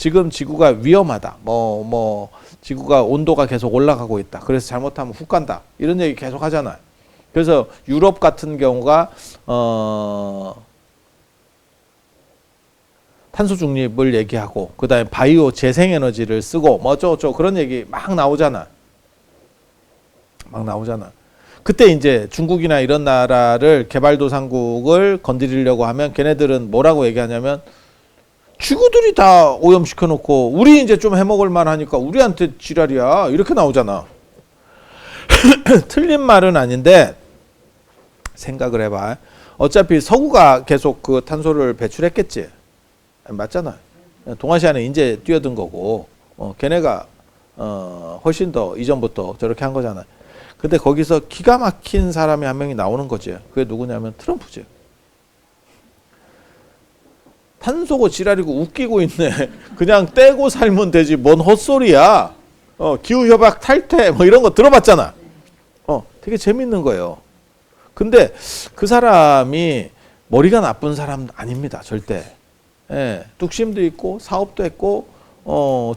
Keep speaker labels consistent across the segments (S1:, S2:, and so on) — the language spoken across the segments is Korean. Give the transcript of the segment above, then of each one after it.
S1: 지금 지구가 위험하다. 지구가 온도가 계속 올라가고 있다. 그래서 잘못하면 훅 간다. 이런 얘기 계속 하잖아요. 그래서 유럽 같은 경우가 탄소 중립을 얘기하고 그다음에 바이오 재생에너지를 쓰고 뭐 어쩌고저쩌고 그런 얘기 막 나오잖아. 그때 이제 중국이나 이런 나라를 개발도상국을 건드리려고 하면 걔네들은 뭐라고 얘기하냐면 지구들이 다 오염시켜 놓고 우리 이제 좀 해먹을 만하니까 우리한테 지랄이야. 이렇게 나오잖아. 틀린 말은 아닌데 생각을 해봐. 어차피 서구가 계속 그 탄소를 배출했겠지. 맞잖아. 동아시아는 이제 뛰어든 거고 걔네가 훨씬 더 이전부터 저렇게 한 거잖아. 근데 거기서 기가 막힌 사람이 한 명이 나오는 거지. 그게 누구냐면 트럼프지. 탄소고 지랄이고 웃기고 있네. 그냥 떼고 살면 되지. 뭔 헛소리야. 기후협약 탈퇴 뭐 이런 거 들어봤잖아. 되게 재밌는 거예요. 근데 그 사람이 머리가 나쁜 사람 아닙니다. 절대. 예, 뚝심도 있고 사업도 했고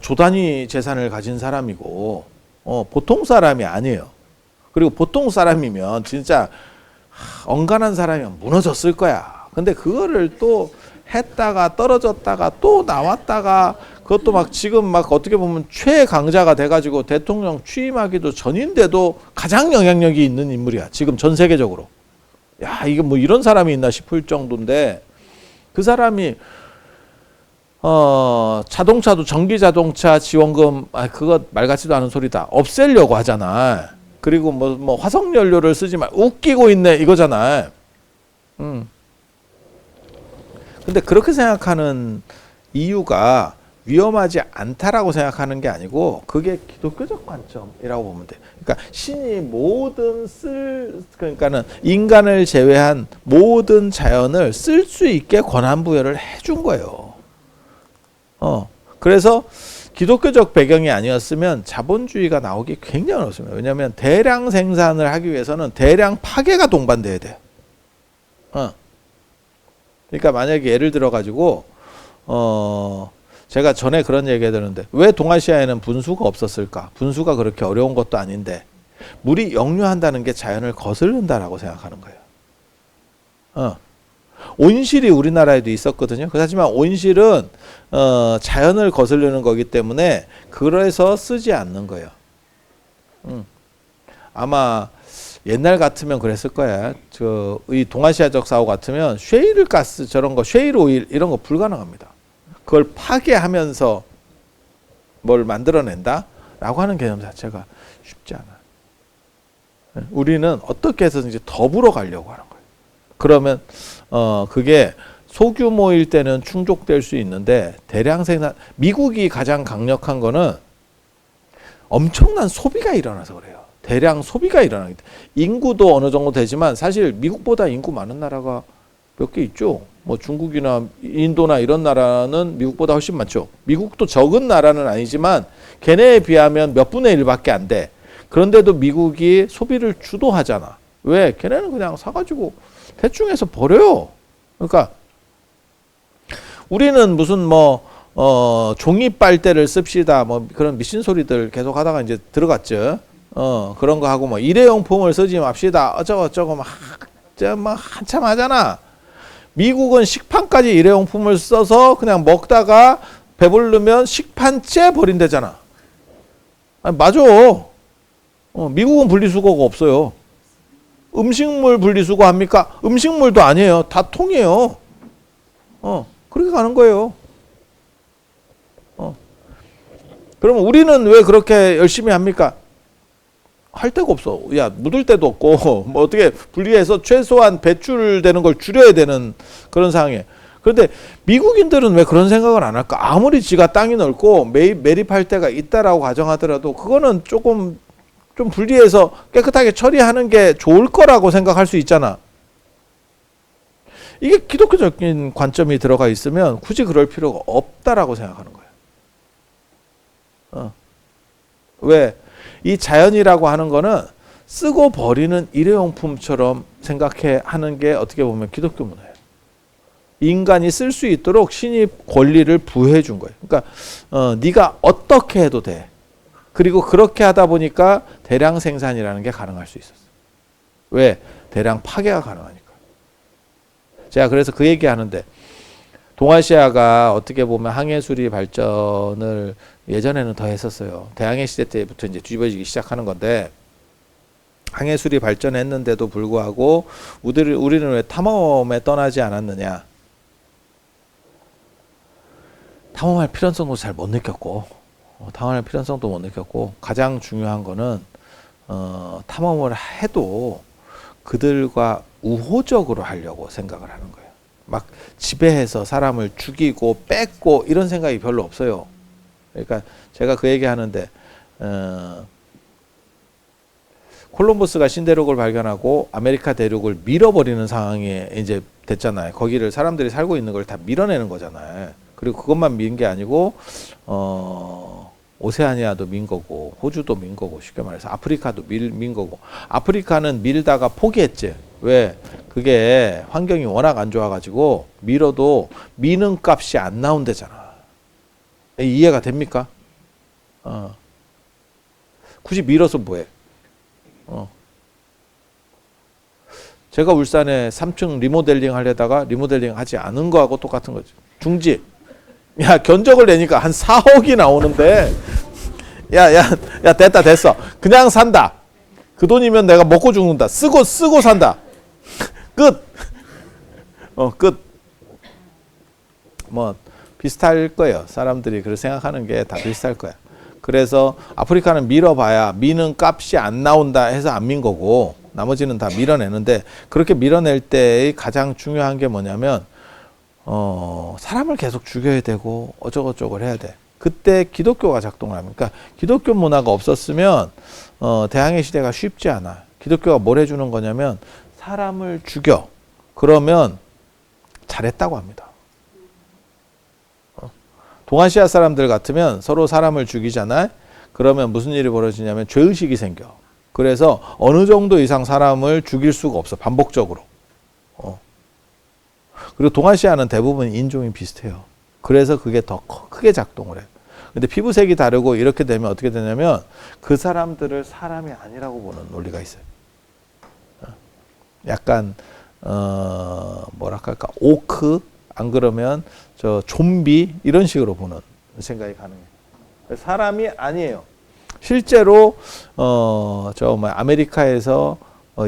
S1: 조단위 재산을 가진 사람이고 보통 사람이 아니에요. 그리고 보통 사람이면 진짜 언간한 사람이면 무너졌을 거야. 근데 그거를 또 했다가 떨어졌다가 또 나왔다가 그것도 막 지금 막 어떻게 보면 최강자가 돼가지고 대통령 취임하기도 전인데도 가장 영향력이 있는 인물이야. 지금 전 세계적으로. 야, 이게 뭐 이런 사람이 있나 싶을 정도인데 그 사람이 자동차도 전기 자동차 지원금 그거 말 같지도 않은 소리다. 없애려고 하잖아. 그리고 뭐 화석 연료를 쓰지 말 웃기고 있네 이거잖아. 근데 그렇게 생각하는 이유가 위험하지 않다라고 생각하는 게 아니고 그게 기독교적 관점이라고 보면 돼. 그러니까 신이 모든 그러니까는 인간을 제외한 모든 자연을 쓸 수 있게 권한 부여를 해준 거예요. 그래서 기독교적 배경이 아니었으면 자본주의가 나오기 굉장히 어렵습니다. 왜냐하면 대량 생산을 하기 위해서는 대량 파괴가 동반돼야 돼요. 그러니까 만약에 예를 들어 가지고 제가 전에 그런 얘기 해드렸는데 왜 동아시아에는 분수가 없었을까? 분수가 그렇게 어려운 것도 아닌데 물이 역류한다는 게 자연을 거스른다라고 생각하는 거예요. 온실이 우리나라에도 있었거든요. 하지만 온실은 자연을 거스르는 거기 때문에 그래서 쓰지 않는 거예요. 아마 옛날 같으면 그랬을 거야. 이 동아시아적 사고 같으면 쉐일 가스 저런 거, 쉐일 오일 이런 거 불가능합니다. 그걸 파괴하면서 뭘 만들어낸다라고 하는 개념 자체가 쉽지 않아. 우리는 어떻게 해서든지 더불어 가려고 하는 거예요. 그러면 그게 소규모일 때는 충족될 수 있는데 대량 생산, 미국이 가장 강력한 거는 엄청난 소비가 일어나서 그래요. 대량 소비가 일어나기 때문에 인구도 어느 정도 되지만 사실 미국보다 인구 많은 나라가 몇 개 있죠. 뭐 중국이나 인도나 이런 나라는 미국보다 훨씬 많죠. 미국도 적은 나라는 아니지만 걔네에 비하면 몇 분의 1밖에 안 돼. 그런데도 미국이 소비를 주도하잖아. 왜? 걔네는 그냥 사가지고 대충 해서 버려요. 그러니까 우리는 무슨 종이 빨대를 씁시다 뭐 그런 미신 소리들 계속 하다가 이제 들어갔죠. 그런 거 하고 일회용품을 쓰지 맙시다. 어쩌고 막 한참 하잖아. 미국은 식판까지 일회용품을 써서 그냥 먹다가 배부르면 식판째 버린대잖아. 아니, 맞아. 미국은 분리수거가 없어요. 음식물 분리수거 합니까? 음식물도 아니에요. 다 통이에요. 그렇게 가는 거예요. 그러면 우리는 왜 그렇게 열심히 합니까? 할 데가 없어. 야, 묻을 데도 없고, 뭐 어떻게 분리해서 최소한 배출되는 걸 줄여야 되는 그런 상황이에요. 그런데 미국인들은 왜 그런 생각을 안 할까? 아무리 지가 땅이 넓고 매립할 데가 있다라고 가정하더라도 그거는 조금 좀 분리해서 깨끗하게 처리하는 게 좋을 거라고 생각할 수 있잖아. 이게 기독교적인 관점이 들어가 있으면 굳이 그럴 필요가 없다라고 생각하는 거예요. 왜? 이 자연이라고 하는 거는 쓰고 버리는 일회용품처럼 생각해 하는 게 어떻게 보면 기독교 문화예요. 인간이 쓸 수 있도록 신이 권리를 부여해 준 거예요. 그러니까 네가 어떻게 해도 돼. 그리고 그렇게 하다 보니까 대량 생산이라는 게 가능할 수 있었어요. 왜? 대량 파괴가 가능하니까. 제가 그래서 그 얘기하는데 동아시아가 어떻게 보면 항해수리 발전을 예전에는 더 했었어요. 대항해 시대 때부터 이제 뒤집어지기 시작하는 건데 항해수리 발전했는데도 불구하고 우리는 왜 탐험에 떠나지 않았느냐? 탐험할 필요성도 잘 못 느꼈고 탐험할 필요성도 못 느꼈고 가장 중요한 거는 탐험을 해도 그들과 우호적으로 하려고 생각을 하는 거예요. 막 지배해서 사람을 죽이고 뺏고 이런 생각이 별로 없어요. 그러니까 제가 그 얘기 하는데 콜럼버스가 신대륙을 발견하고 아메리카 대륙을 밀어버리는 상황이 이제 됐잖아요. 거기를 사람들이 살고 있는 걸 다 밀어내는 거잖아요. 그리고 그것만 민 게 아니고 오세아니아도 민 거고 호주도 민 거고 쉽게 말해서 아프리카도 민 거고 아프리카는 밀다가 포기했지. 왜? 그게 환경이 워낙 안 좋아가지고 밀어도 미는 값이 안 나온대잖아. 이해가 됩니까? 굳이 밀어서 뭐해? 제가 울산에 3층 리모델링 하려다가 리모델링 하지 않은 거하고 똑같은 거지. 중지. 야, 견적을 내니까 한 4억이 나오는데 야 됐어. 그냥 산다. 그 돈이면 내가 먹고 죽는다. 쓰고 산다. 끝. 끝. 뭐 비슷할 거예요. 사람들이 그렇게 생각하는 게 다 비슷할 거야. 그래서 아프리카는 밀어봐야 미는 값이 안 나온다 해서 안 민 거고 나머지는 다 밀어내는데 그렇게 밀어낼 때의 가장 중요한 게 뭐냐면 사람을 계속 죽여야 되고 어쩌고저쩌고 해야 돼. 그때 기독교가 작동을 합니다. 그러니까 기독교 문화가 없었으면 대항해 시대가 쉽지 않아. 기독교가 뭘 해주는 거냐면 사람을 죽여. 그러면 잘했다고 합니다. 동아시아 사람들 같으면 서로 사람을 죽이잖아요. 그러면 무슨 일이 벌어지냐면 죄의식이 생겨. 그래서 어느 정도 이상 사람을 죽일 수가 없어. 반복적으로. 그리고 동아시아는 대부분 인종이 비슷해요. 그래서 그게 더 크게 작동을 해요. 근데 피부색이 다르고 이렇게 되면 어떻게 되냐면 그 사람들을 사람이 아니라고 보는 논리가 있어요. 약간 뭐랄까 할까 오크 안 그러면 저 좀비 이런 식으로 보는 생각이 가능해요. 사람이 아니에요. 실제로 아메리카에서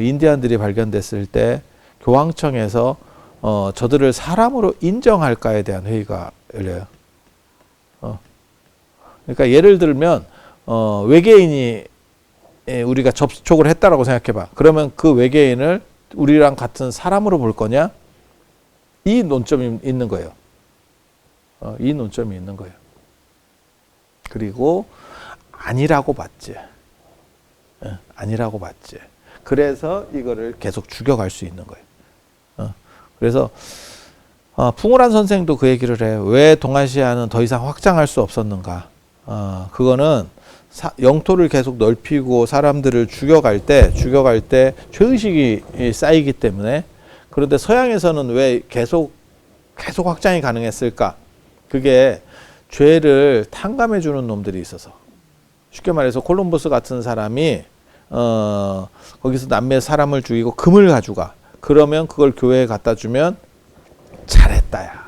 S1: 인디안들이 발견됐을 때 교황청에서 저들을 사람으로 인정할까에 대한 회의가 열려요. 그러니까 예를 들면 외계인이 우리가 접촉을 했다라고 생각해봐. 그러면 그 외계인을 우리랑 같은 사람으로 볼 거냐? 이 논점이 있는 거예요. 이 논점이 있는 거예요. 그리고 아니라고 봤지. 아니라고 봤지. 그래서 이거를 계속 죽여갈 수 있는 거예요. 그래서 풍우란 선생도 그 얘기를 해요. 왜 동아시아는 더 이상 확장할 수 없었는가? 그거는 영토를 계속 넓히고 사람들을 죽여갈 때 죄의식이 쌓이기 때문에. 그런데 서양에서는 왜 계속 확장이 가능했을까? 그게 죄를 탕감해 주는 놈들이 있어서. 쉽게 말해서 콜럼버스 같은 사람이 거기서 남미의 사람을 죽이고 금을 가져가. 그러면 그걸 교회에 갖다 주면 잘했다야.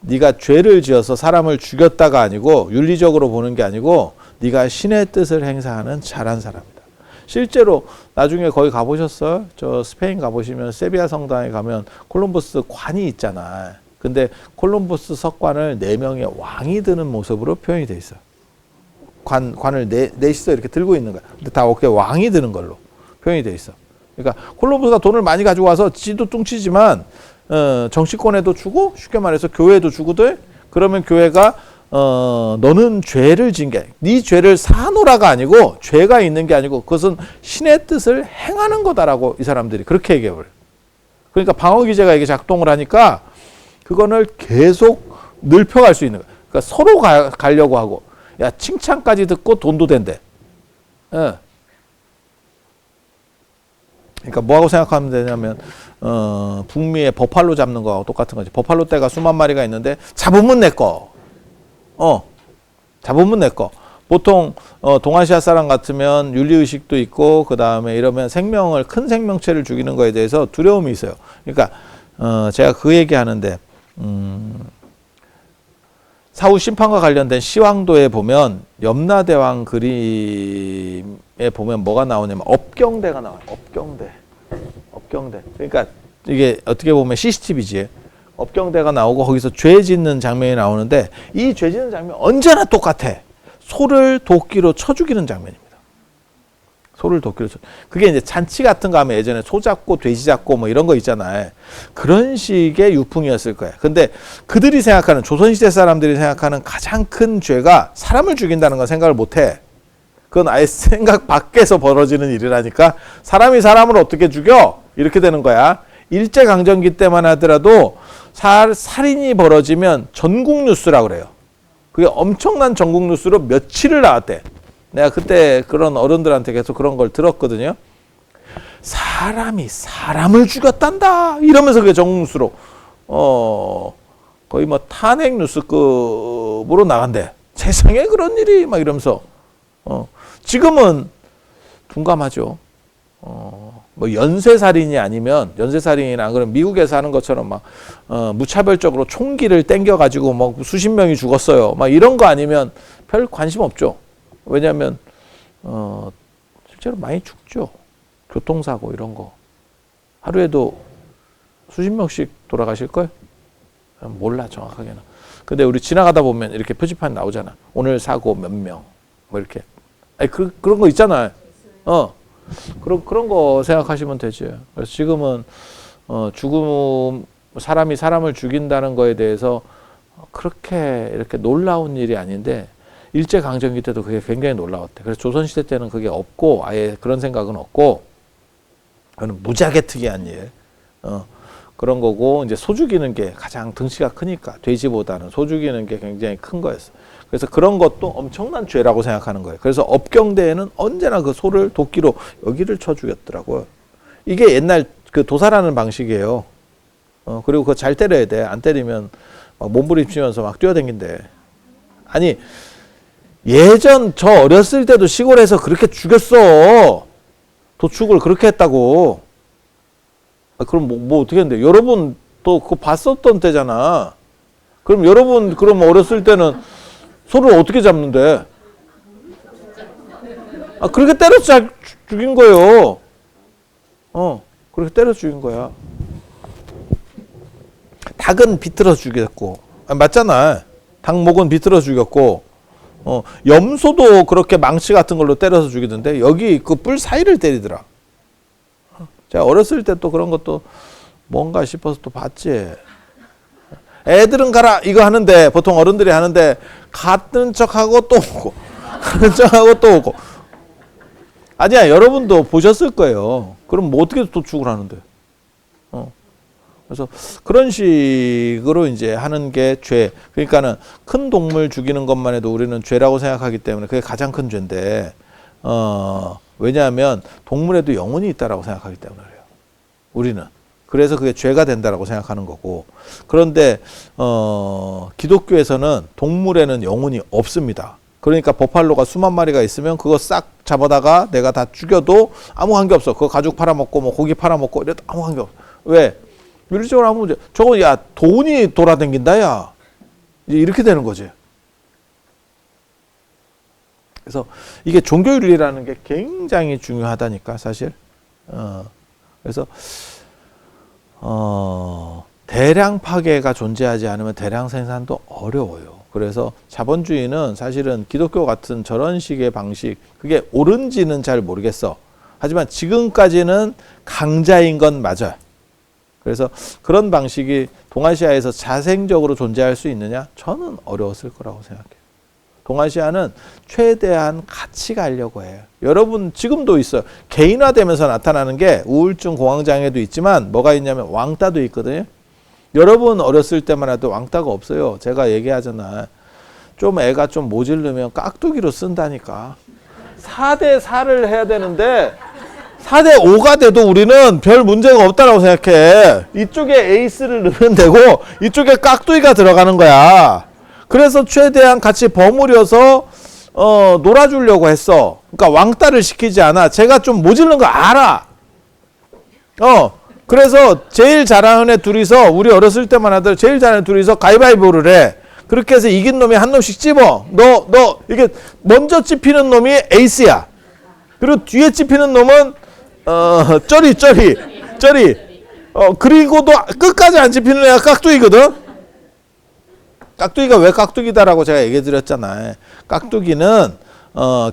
S1: 네가 죄를 지어서 사람을 죽였다가 아니고 윤리적으로 보는 게 아니고 네가 신의 뜻을 행사하는 잘한 사람이다. 실제로 나중에 거기 가보셨어요? 저 스페인 가보시면 세비야 성당에 가면 콜럼버스 관이 있잖아. 근데 콜럼버스 석관을 4명의 왕이 드는 모습으로 표현이 돼 있어. 관을 넷이서 이렇게 들고 있는 거야. 근데 다 어깨 왕이 드는 걸로 표현이 돼 있어. 그러니까 콜럼버스가 돈을 많이 가지고 와서 지도 뚱치지만 정치권에도 주고 쉽게 말해서 교회에도 주거든. 그러면 교회가 너는 죄를 진 게 네 죄를 사노라가 아니고 죄가 있는 게 아니고 그것은 신의 뜻을 행하는 거다라고 이 사람들이 그렇게 얘기해 버려요. 그러니까 방어 기제가 이게 작동을 하니까 그거를 계속 넓혀갈 수 있는 거야. 그러니까 서로 가려고 하고 야 칭찬까지 듣고 돈도 된대. 그러니까 뭐하고 생각하면 되냐면 북미의 버팔로 잡는 거하고 똑같은 거지. 버팔로 떼가 수만 마리가 있는데 잡으면 내 거. 잡으면 내 거. 보통 동아시아 사람 같으면 윤리의식도 있고 그 다음에 이러면 큰 생명체를 죽이는 거에 대해서 두려움이 있어요. 그러니까 제가 그 얘기하는데 사후 심판과 관련된 시황도에 보면 염라대왕 그림에 보면 뭐가 나오냐면 업경대가 나와요. 업경대. 그러니까 이게 어떻게 보면 CCTV지. 업경대가 나오고 거기서 죄 짓는 장면이 나오는데 이 죄 짓는 장면 언제나 똑같아. 소를 도끼로 쳐 죽이는 장면입니다. 소를 도끼로 쳐. 그게 이제 잔치 같은 거 하면 예전에 소 잡고 돼지 잡고 뭐 이런 거 있잖아요. 그런 식의 유풍이었을 거예요. 근데 그들이 생각하는 조선시대 사람들이 생각하는 가장 큰 죄가 사람을 죽인다는 건 생각을 못 해. 그건 아예 생각 밖에서 벌어지는 일이라니까. 사람이 사람을 어떻게 죽여? 이렇게 되는 거야. 일제강점기 때만 하더라도 살인이 벌어지면 전국 뉴스라고 그래요. 그게 엄청난 전국 뉴스로 며칠을 나왔대. 내가 그때 그런 어른들한테 계속 그런 걸 들었거든요. 사람이 사람을 죽였단다 이러면서 그게 전국 뉴스로 거의 뭐 탄핵 뉴스급으로 나간대. 세상에 그런 일이 막 이러면서 지금은 둔감하죠. 뭐 연쇄살인이 아니면 연쇄살인이나 그런 미국에서 하는 것처럼 막 무차별적으로 총기를 땡겨가지고 뭐 수십 명이 죽었어요. 막 이런 거 아니면 별 관심 없죠. 왜냐하면 실제로 많이 죽죠. 교통사고 이런 거 하루에도 수십 명씩 돌아가실 걸? 몰라 정확하게는. 근데 우리 지나가다 보면 이렇게 표지판 나오잖아. 오늘 사고 몇 명 뭐 이렇게. 아니 그런 거 있잖아요. 그런 거 생각하시면 되지. 그래서 지금은 죽음 사람이 사람을 죽인다는 거에 대해서 그렇게 이렇게 놀라운 일이 아닌데 일제강점기 때도 그게 굉장히 놀라웠대. 그래서 조선시대 때는 그게 없고 아예 그런 생각은 없고 그건 무지하게 특이한 일. 그런 거고 이제 소 죽이는 게 가장 등치가 크니까 돼지보다는 소 죽이는 게 굉장히 큰 거였어. 그래서 그런 것도 엄청난 죄라고 생각하는 거예요. 그래서 업경대에는 언제나 그 소를 도끼로 여기를 쳐 죽였더라고요. 이게 옛날 그 도살하는 방식이에요. 그리고 그거 잘 때려야 돼. 안 때리면 막 몸부림치면서 막 뛰어댕긴대. 아니 예전 저 어렸을 때도 시골에서 그렇게 죽였어. 도축을 그렇게 했다고. 그럼 뭐 어떻게 했는데? 여러분 또 그거 봤었던 때잖아. 그럼 여러분 그럼 어렸을 때는 소를 어떻게 잡는데? 그렇게 때려서 죽인 거예요. 그렇게 때려서 죽인 거야. 닭은 비틀어서 죽였고, 맞잖아. 닭목은 비틀어서 죽였고, 염소도 그렇게 망치 같은 걸로 때려서 죽이던데 여기 그 뿔 사이를 때리더라. 제가 어렸을 때 또 그런 것도 뭔가 싶어서 또 봤지. 애들은 가라 이거 하는데 보통 어른들이 하는데 갔는 척하고 또 오고 가는 척하고 또 오고. 아니야 여러분도 보셨을 거예요. 그럼 뭐 어떻게 도축을 하는데. 그래서 그런 식으로 이제 하는 게 죄. 그러니까는 큰 동물 죽이는 것만 해도 우리는 죄라고 생각하기 때문에 그게 가장 큰 죄인데 왜냐하면 동물에도 영혼이 있다라고 생각하기 때문에 그래요. 우리는. 그래서 그게 죄가 된다라고 생각하는 거고. 그런데 기독교에서는 동물에는 영혼이 없습니다. 그러니까 버팔로가 수만 마리가 있으면 그거 싹 잡아다가 내가 다 죽여도 아무 관계 없어. 그거 가죽 팔아먹고 뭐 고기 팔아먹고 이래도 아무 관계 없어. 왜? 윤리적으로 아무 문제. 저거 야 돈이 돌아다닌다 야. 이렇게 되는 거지. 그래서 이게 종교윤리라는 게 굉장히 중요하다니까 사실. 그래서 대량 파괴가 존재하지 않으면 대량 생산도 어려워요. 그래서 자본주의는 사실은 기독교 같은 저런 식의 방식 그게 옳은지는 잘 모르겠어. 하지만 지금까지는 강자인 건 맞아요. 그래서 그런 방식이 동아시아에서 자생적으로 존재할 수 있느냐? 저는 어려웠을 거라고 생각해요. 동아시아는 최대한 같이 가려고 해요. 여러분 지금도 있어요. 개인화되면서 나타나는 게 우울증, 공황장애도 있지만 뭐가 있냐면 왕따도 있거든요. 여러분 어렸을 때만 해도 왕따가 없어요. 제가 얘기하잖아. 좀 애가 좀 모질르면 깍두기로 쓴다니까. 4대 4를 해야 되는데 4대 5가 돼도 우리는 별 문제가 없다라고 생각해. 이쪽에 에이스를 넣으면 되고 이쪽에 깍두기가 들어가는 거야. 그래서 최대한 같이 버무려서 놀아주려고 했어. 그러니까 왕따를 시키지 않아. 제가 좀 모질른 거 알아. 그래서 제일 잘하는 애 둘이서, 우리 어렸을 때만 하더라도 제일 잘하는 애 둘이서 가위바위보를 해. 그렇게 해서 이긴 놈이 한 놈씩 찝어. 너 이게 먼저 찝히는 놈이 에이스야. 그리고 뒤에 찝히는 놈은 쩌리. 그리고도 끝까지 안 찝히는 애가 깍두기거든. 깍두기가 왜 깍두기다라고 제가 얘기해 드렸잖아요. 깍두기는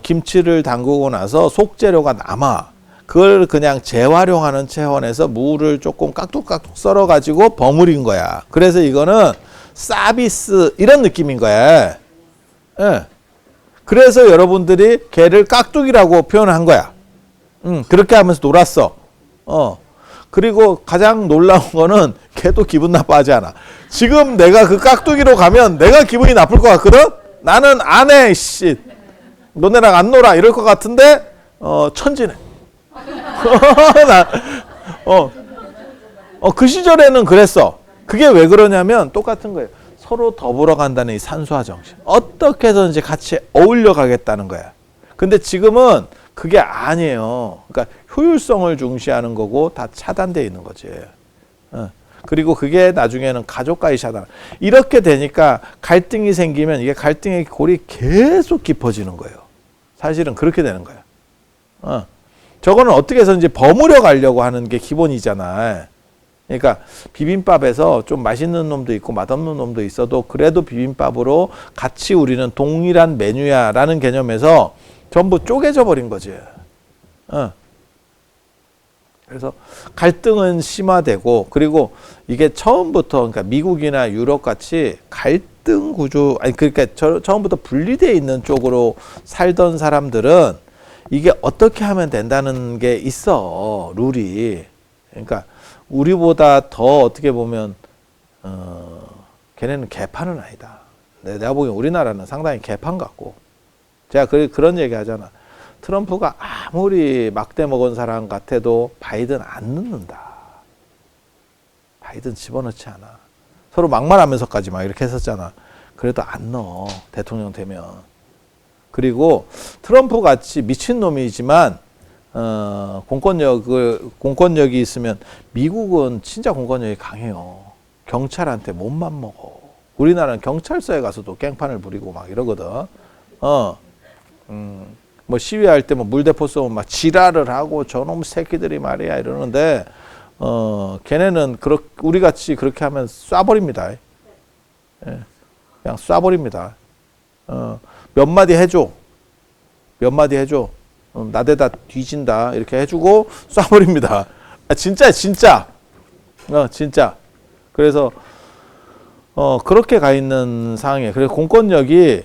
S1: 김치를 담그고 나서 속재료가 남아. 그걸 그냥 재활용하는 차원에서 무를 조금 깍둑깍둑 썰어 가지고 버무린 거야. 그래서 이거는 서비스 이런 느낌인 거야. 예. 그래서 여러분들이 걔를 깍두기라고 표현한 거야. 그렇게 하면서 놀았어. 그리고 가장 놀라운 거는 걔도 기분 나빠하지 않아. 지금 내가 그 깍두기로 가면 내가 기분이 나쁠 것 같거든? 나는 안 해, 씨. 너네랑 안 놀아. 이럴 것 같은데, 천지네. 그 시절에는 그랬어. 그게 왜 그러냐면 똑같은 거예요. 서로 더불어 간다는 이 산수화 정신. 어떻게 해서든지 같이 어울려 가겠다는 거야. 근데 지금은 그게 아니에요. 그러니까 효율성을 중시하는 거고 다 차단되어 있는 거지. 그리고 그게 나중에는 가족과의 차단. 이렇게 되니까 갈등이 생기면 이게 갈등의 골이 계속 깊어지는 거예요. 사실은 그렇게 되는 거예요. 저거는 어떻게 해서든지 버무려 가려고 하는 게 기본이잖아. 그러니까 비빔밥에서 좀 맛있는 놈도 있고 맛없는 놈도 있어도 그래도 비빔밥으로 같이 우리는 동일한 메뉴야라는 개념에서 전부 쪼개져 버린 거지. 그래서 갈등은 심화되고, 그리고 이게 처음부터, 그러니까 미국이나 유럽 같이 갈등 구조, 그러니까 처음부터 분리되어 있는 쪽으로 살던 사람들은 이게 어떻게 하면 된다는 게 있어, 룰이. 그러니까 우리보다 더 어떻게 보면 걔네는 개판은 아니다. 내가 보기엔 우리나라는 상당히 개판 같고, 제가 그런 얘기 하잖아. 트럼프가 아무리 막대 먹은 사람 같아도 바이든 안 넣는다. 바이든 집어넣지 않아. 서로 막말하면서까지 막 이렇게 했었잖아. 그래도 안 넣어, 대통령 되면. 그리고 트럼프 같이 미친놈이지만 공권력이 있으면, 미국은 진짜 공권력이 강해요. 경찰한테 못만 먹어. 우리나라는 경찰서에 가서도 깽판을 부리고 막 이러거든. 뭐 시위할 때 뭐 물대포 쏘면 막 지랄을 하고 저놈 새끼들이 말이야 이러는데, 걔네는 우리 같이 그렇게 하면 쏴버립니다. 예, 그냥 쏴버립니다. 몇 마디 해줘. 나대다 뒤진다. 이렇게 해주고 쏴버립니다. 진짜. 진짜. 그래서, 그렇게 가 있는 상황이에요. 그래서 공권력이,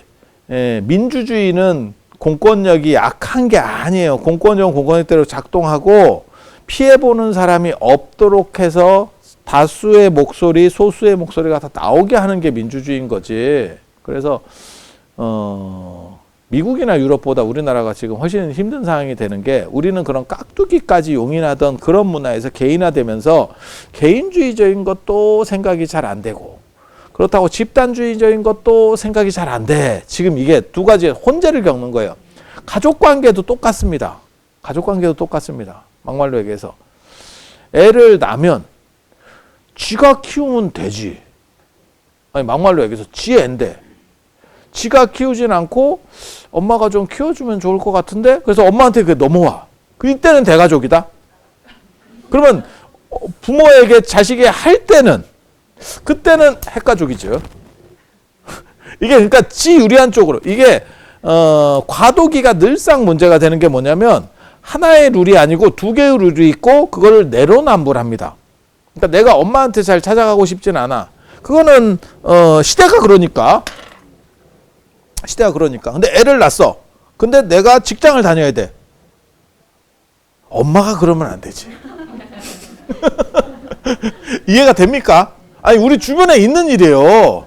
S1: 민주주의는 공권력이 약한 게 아니에요. 공권력은 공권력대로 작동하고 피해보는 사람이 없도록 해서 다수의 목소리, 소수의 목소리가 다 나오게 하는 게 민주주의인 거지. 그래서 미국이나 유럽보다 우리나라가 지금 훨씬 힘든 상황이 되는 게, 우리는 그런 깍두기까지 용인하던 그런 문화에서 개인화되면서 개인주의적인 것도 생각이 잘 안 되고, 그렇다고 집단주의적인 것도 생각이 잘 안 돼. 지금 이게 두 가지 혼재를 겪는 거예요. 가족관계도 똑같습니다. 막말로 얘기해서. 애를 낳으면 지가 키우면 되지. 아니, 막말로 얘기해서 지 애인데 지가 키우진 않고 엄마가 좀 키워주면 좋을 것 같은데, 그래서 엄마한테 그게 넘어와. 이때는 대가족이다. 그러면 부모에게 자식이 할 때는, 그때는 핵가족이죠. 이게 그러니까 지유리한 쪽으로, 이게 과도기가 늘상 문제가 되는 게 뭐냐면, 하나의 룰이 아니고 두 개의 룰이 있고 그거를 내로남불합니다. 그러니까 내가 엄마한테 잘 찾아가고 싶진 않아. 그거는 시대가 그러니까. 근데 애를 낳았어. 근데 내가 직장을 다녀야 돼. 엄마가 그러면 안 되지. 이해가 됩니까? 아니, 우리 주변에 있는 일이에요.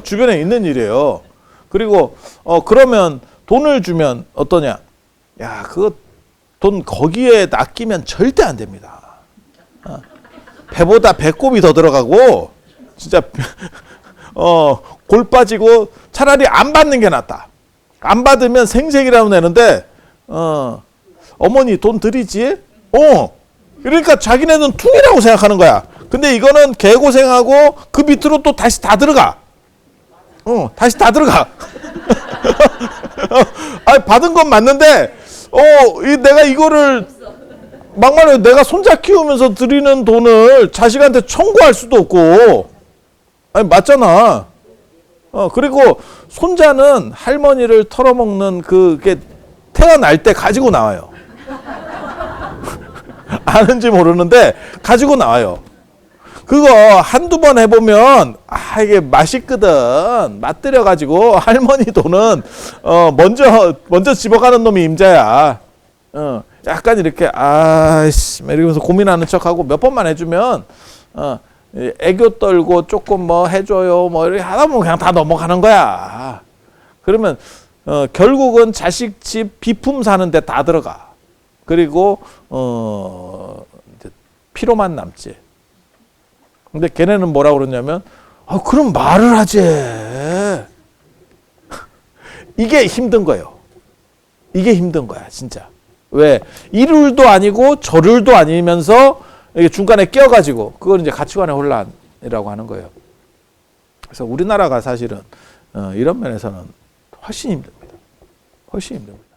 S1: 주변에 있는 일이에요. 그리고 그러면 돈을 주면 어떠냐? 야, 그거 돈 거기에 낚이면 절대 안 됩니다. 배보다 배꼽이 더 들어가고 진짜 골 빠지고 차라리 안 받는 게 낫다. 안 받으면 생색이라고 내는데 어머니 돈 드리지? 그러니까 자기네는 퉁이라고 생각하는 거야. 근데 이거는 개고생하고 그 밑으로 또 다시 다 들어가. 다시 다 들어가. 받은 건 맞는데 내가 이거를 막말로 내가 손자 키우면서 드리는 돈을 자식한테 청구할 수도 없고, 맞잖아. 그리고 손자는 할머니를 털어먹는 그게 태어날 때 가지고 나와요. 아는지 모르는데 가지고 나와요. 그거 한두 번 해보면 이게 맛있거든. 맛들여가지고 할머니 돈은 먼저 집어가는 놈이 임자야. 약간 이렇게 이러면서 고민하는 척하고 몇 번만 해주면 애교 떨고 조금 뭐 해줘요 뭐 이렇게 하다 보면 그냥 다 넘어가는 거야. 그러면 결국은 자식 집 비품 사는데 다 들어가. 그리고 이제 피로만 남지. 근데 걔네는 뭐라 그러냐면 그럼 말을 하지. 이게 힘든 거예요. 이게 힘든 거야 진짜. 왜? 이룰도 아니고 저룰도 아니면서 이게 중간에 껴가지고 그걸 이제 가치관의 혼란이라고 하는 거예요. 그래서 우리나라가 사실은 이런 면에서는 훨씬 힘듭니다. 훨씬 힘듭니다.